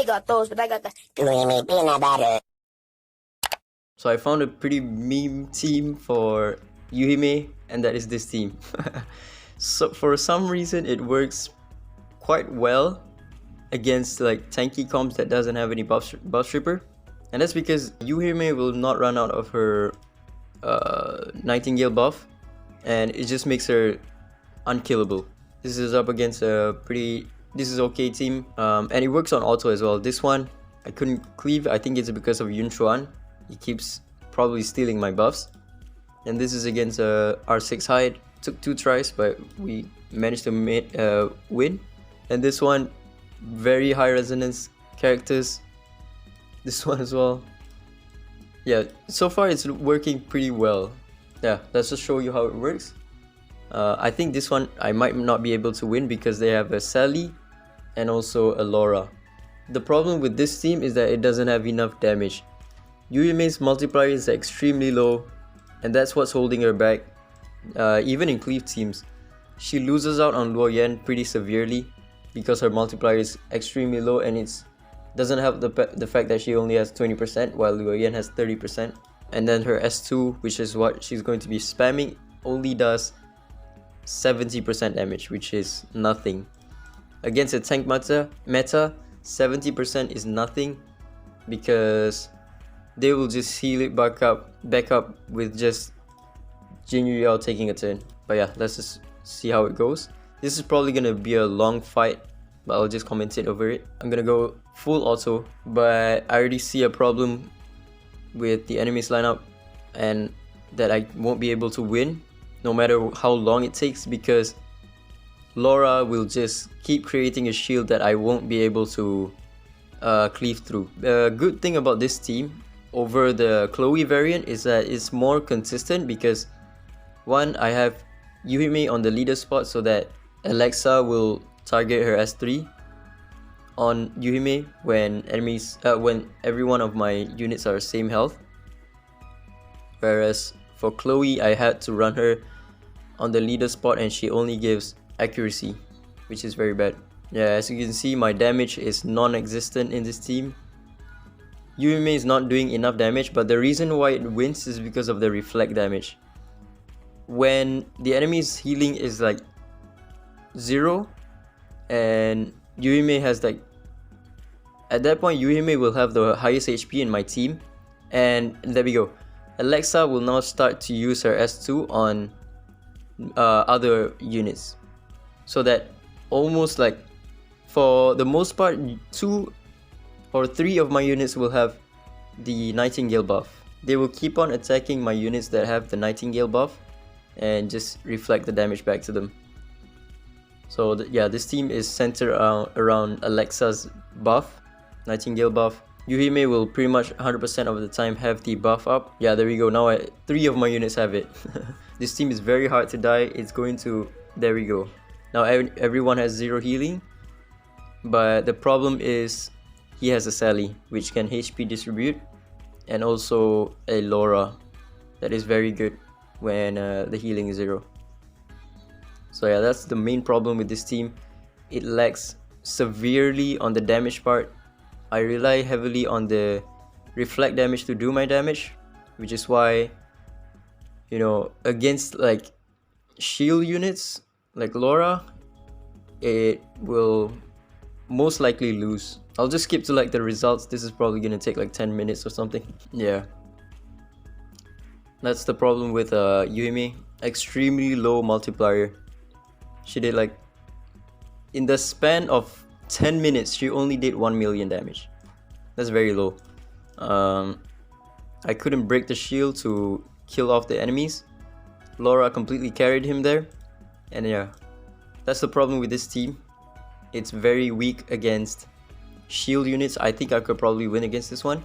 Yuuhime got those, but I got the Yuuhime peanut butter. So I found a pretty meme team for Yuuhime, and that is this team. So for some reason it works quite well against like tanky comps that doesn't have any buff stripper, and that's because Yuuhime will not run out of her Nightingale buff, and it just makes her unkillable. This is up against a this is okay team, and it works on auto as well. This one I couldn't cleave. I think it's because of Yun Chuan. He keeps probably stealing my buffs. And this is against R6 hide. Took 2 tries, but we managed to win. And this one, very high resonance characters. This one as well. Yeah, so far it's working pretty well. Yeah, let's just show you how it works. I think this one I might not be able to win because they have a Sally and also a Laura. The problem with this team is that it doesn't have enough damage. Yuuhime's multiplier is extremely low, and that's what's holding her back. Even in cleave teams, she loses out on Luo Yan pretty severely because her multiplier is extremely low, and it doesn't help the fact that she only has 20% while Luo Yan has 30%. And then her S2, which is what she's going to be spamming, only does 70% damage, which is nothing. Against a tank meta, 70% is nothing because they will just heal it back up with just Jin Yu taking a turn. But yeah, let's just see how it goes. This is probably gonna be a long fight, but I'll just commentate over it. I'm gonna go full auto, but I already see a problem with the enemy's lineup and that I won't be able to win no matter how long it takes, because Laura will just keep creating a shield that I won't be able to cleave through. The good thing about this team over the Chloe variant is that it's more consistent because one, I have Yuuhime on the leader spot so that Alexa will target her S3 on Yuuhime when every one of my units are same health. Whereas for Chloe, I had to run her on the leader spot and she only gives accuracy, which is very bad. Yeah, as you can see, my damage is non-existent in this team. Yuuhime is not doing enough damage, but the reason why it wins is because of the reflect damage. When the enemy's healing is like 0 and Yuuhime has like, at that point Yuuhime will have the highest HP in my team, and there we go. Alexa will now start to use her S2 on other units, so that almost like for the most part 2 or 3 of my units will have the Nightingale buff. They will keep on attacking my units that have the Nightingale buff and just reflect the damage back to them. So yeah, this team is centered around Alexa's buff, Nightingale buff. Yuuhime will pretty much 100% of the time have the buff up. Yeah, there we go. Now 3 of my units have it. This team is very hard to die. It's going to... There we go. Now everyone has 0 healing. But the problem is he has a Sally, which can HP distribute, and also a Laura that is very good when the healing is 0. So yeah, that's the main problem with this team. It lacks severely on the damage part. I rely heavily on the reflect damage to do my damage, which is why, you know, against like shield units like Laura, it will most likely lose. I'll just skip to like the results. This is probably gonna take like 10 minutes or something. Yeah, that's the problem with Yuuhime. Extremely low multiplier. She did like, in the span of 10 minutes, she only did 1 million damage. That's very low. I couldn't break the shield to kill off the enemies. Laura completely carried him there. And yeah, that's the problem with this team. It's very weak against shield units. I think I could probably win against this one,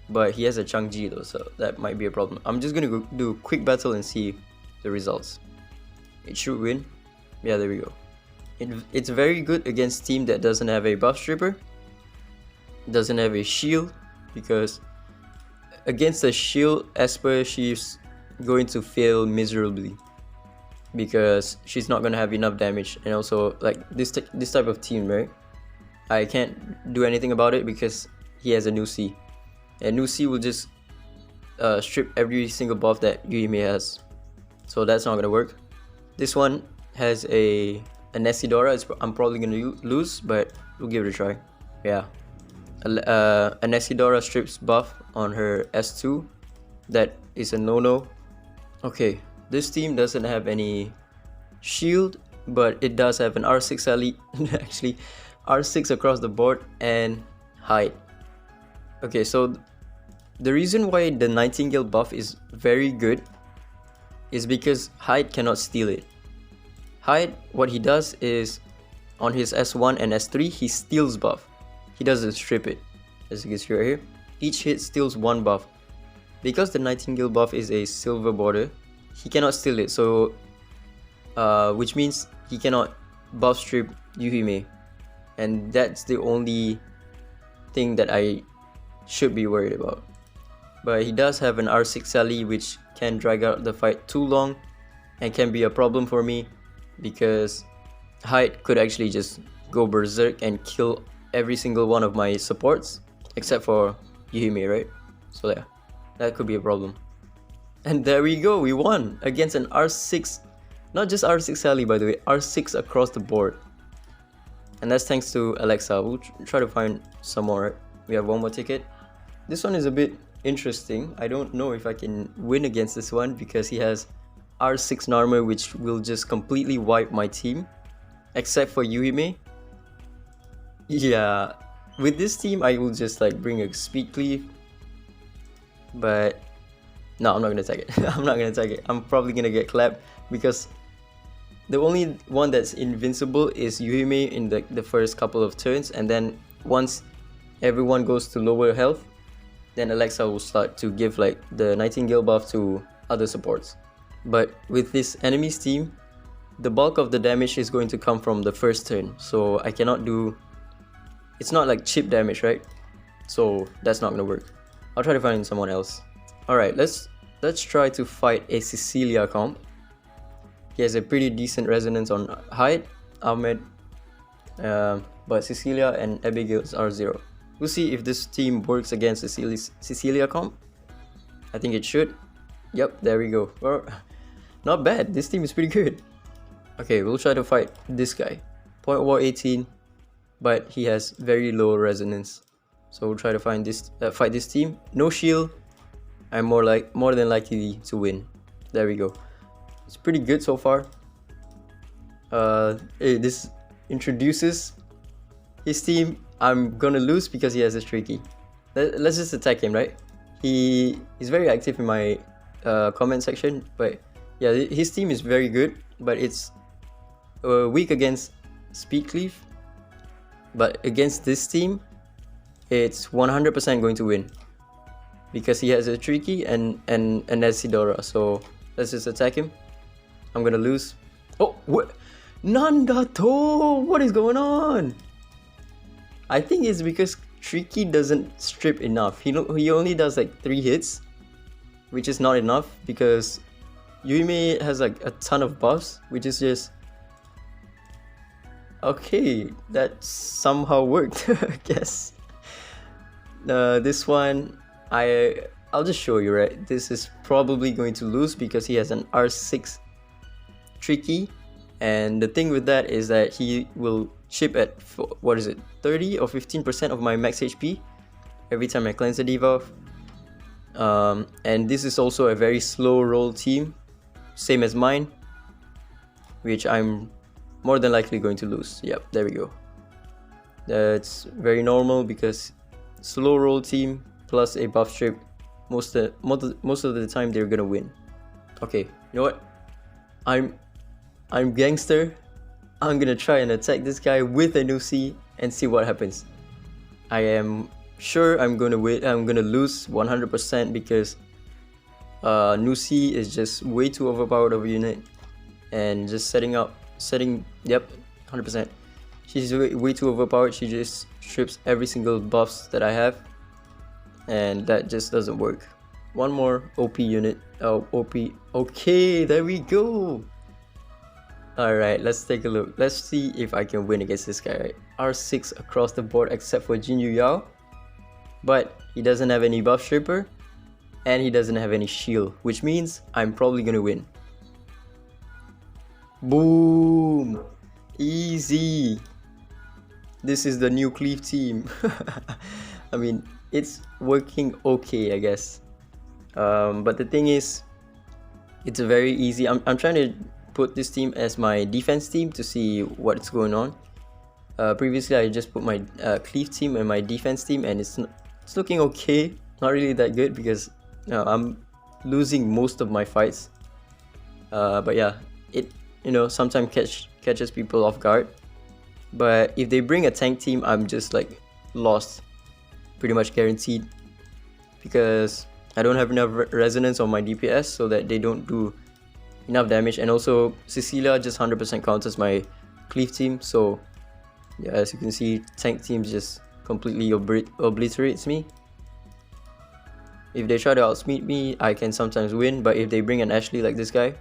but he has a Changji though, so that might be a problem. I'm just gonna go do a quick battle and see the results. It should win. Yeah, there we go. It's very good against team that doesn't have a buff stripper, doesn't have a shield, because against the shield Esper, she's going to fail miserably because she's not gonna have enough damage. And also like this type of team, right? I can't do anything about it because he has a new C. And new C will just strip every single buff that Yuuhime has. So that's not gonna work. This one has a Nesidora. I'm probably gonna lose, but we'll give it a try. Yeah. A Nesidora strips buff on her S2. That is a no-no. Okay, this team doesn't have any shield, but it does have an R6 elite, actually R6 across the board, and hide. Okay, so the reason why the Nightingale buff is very good is because hide cannot steal it. Hide, what he does is on his S1 and S3, he steals buff. He doesn't strip it, as you can see right here. Each hit steals one buff. Because the Nightingale buff is a silver border, he cannot steal it, so which means he cannot buff strip Yuuhime, and that's the only thing that I should be worried about. But he does have an R6 Sally, which can drag out the fight too long and can be a problem for me because Hyde could actually just go berserk and kill every single one of my supports except for Yuuhime, right? So yeah, that could be a problem. And there we go, we won against an R6, not just R6 Sally by the way, R6 across the board. And that's thanks to Alexa. We'll try to find some more, right? We have one more ticket. This one is a bit interesting. I don't know if I can win against this one because he has R6 Narmer, which will just completely wipe my team except for Yuuhime. Yeah, with this team I will just like bring a speed cleave, but no, I'm not gonna attack it. I'm not gonna attack it. I'm probably gonna get clapped because the only one that's invincible is Yuuhime in the first couple of turns, and then once everyone goes to lower health, then Alexa will start to give like the Nightingale buff to other supports. But with this enemy's team, the bulk of the damage is going to come from the first turn, so I cannot do, it's not like chip damage, right? So that's not gonna work. I'll try to find someone else. Alright, let's try to fight a Cecilia comp. He has a pretty decent resonance on Hyde, Ahmed, but Cecilia and Abigail's are 0. We'll see if this team works against Cecilia comp. I think it should. Yep, there we go. Well, not bad. This team is pretty good. Okay, we'll try to fight this guy. Point war 18, but he has very low resonance. So we'll try to find this fight this team. No shield. I'm more than likely to win. There we go. It's pretty good so far. Hey, this introduces his team. I'm gonna lose because he has a streaky. Let's just attack him, right? He's very active in my comment section, but yeah, his team is very good, but it's weak against speed cleave. But against this team, it's 100% going to win because he has a tricky and an Nesidora. So let's just attack him. I'm gonna lose. Oh, what? Nandato! What is going on? I think it's because Tricky doesn't strip enough. He only does like 3 hits, which is not enough because Yuuhime has like a ton of buffs, which is just okay. That somehow worked, I guess. This one, I'll just show you, right? This is probably going to lose because he has an R6 Tricky, and the thing with that is that he will chip at, what is it, 30 or 15% of my max HP every time I cleanse the debuff. And this is also a very slow roll team, same as mine, which I'm more than likely going to lose. Yep, there we go. That's very normal because slow roll team plus a buff strip, most of the time they're gonna win. Okay, you know what? I'm gangster. I'm gonna try and attack this guy with a new C and see what happens. I am sure I'm gonna win. I'm gonna lose 100% because new C is just way too overpowered of a unit, and just yep, 100%. She's way too overpowered. She just strips every single buffs that I have, and that just doesn't work. One more OP unit. Oh, OP. Okay, there we go. Alright, let's take a look. Let's see if I can win against this guy, right? R6 across the board except for Jin Yao, but he doesn't have any buff stripper and he doesn't have any shield, which means I'm probably gonna win. Boom! Easy! This is the new Cleave team. I mean, it's working okay, I guess. But the thing is, it's very easy. I'm trying to put this team as my defense team to see what's going on. Previously, I just put my Cleave team and my defense team, and it's looking okay. Not really that good because I'm losing most of my fights. But yeah, it sometimes catches people off guard. But if they bring a tank team, I'm just like lost, pretty much guaranteed, because I don't have enough resonance on my DPS so that they don't do enough damage. And also Cecilia just 100% counters my Cleave team, so yeah, as you can see, tank teams just completely obliterates me. If they try to outspeed me, I can sometimes win, but if they bring an Ashley like this guy,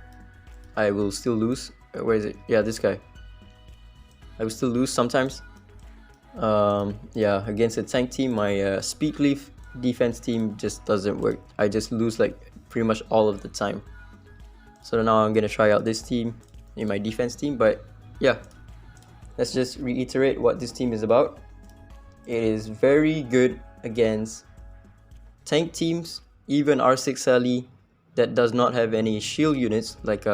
I will still lose. Where is it? Yeah, this guy. I will still lose sometimes. Yeah, against a tank team, my speed Cleave defense team just doesn't work. I just lose like pretty much all of the time. So now I'm gonna try out this team in my defense team. But yeah, let's just reiterate what this team is about. It is very good against tank teams, even R6 Sally that does not have any shield units, like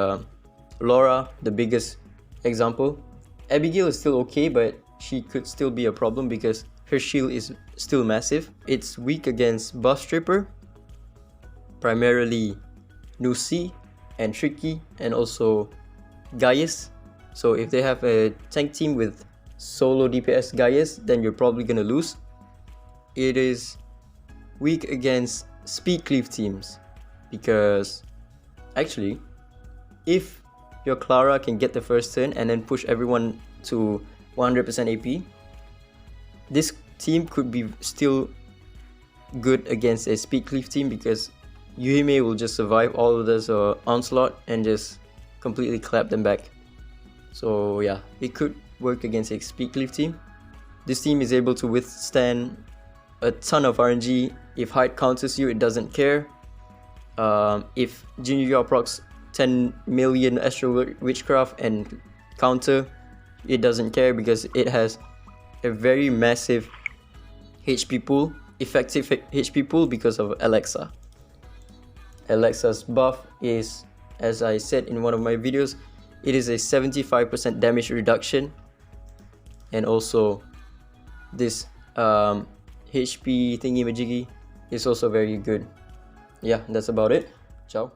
Laura, the biggest example. Abigail is still okay, but she could still be a problem because her shield is still massive. It's weak against buff stripper, primarily Nusi and Tricky, and also Ggez. So if they have a tank team with solo DPS Ggez, then you're probably gonna lose. It is weak against speed Cleave teams because actually, if your Clara can get the first turn and then push everyone to 100% AP, this team could be still good against a speed Cleave team because Yuuhime will just survive all of this onslaught and just completely clap them back. So yeah, it could work against a speed Cleave team. This team is able to withstand a ton of RNG. If Hyde counters you, it doesn't care. If Jin Yao procs 10 million Astral Witchcraft and counter, it doesn't care because it has a very massive HP pool, effective HP pool because of Alexa. Alexa's buff is, as I said in one of my videos, it is a 75% damage reduction, and also this HP thingy majiggy is also very good. Yeah, that's about it. Ciao.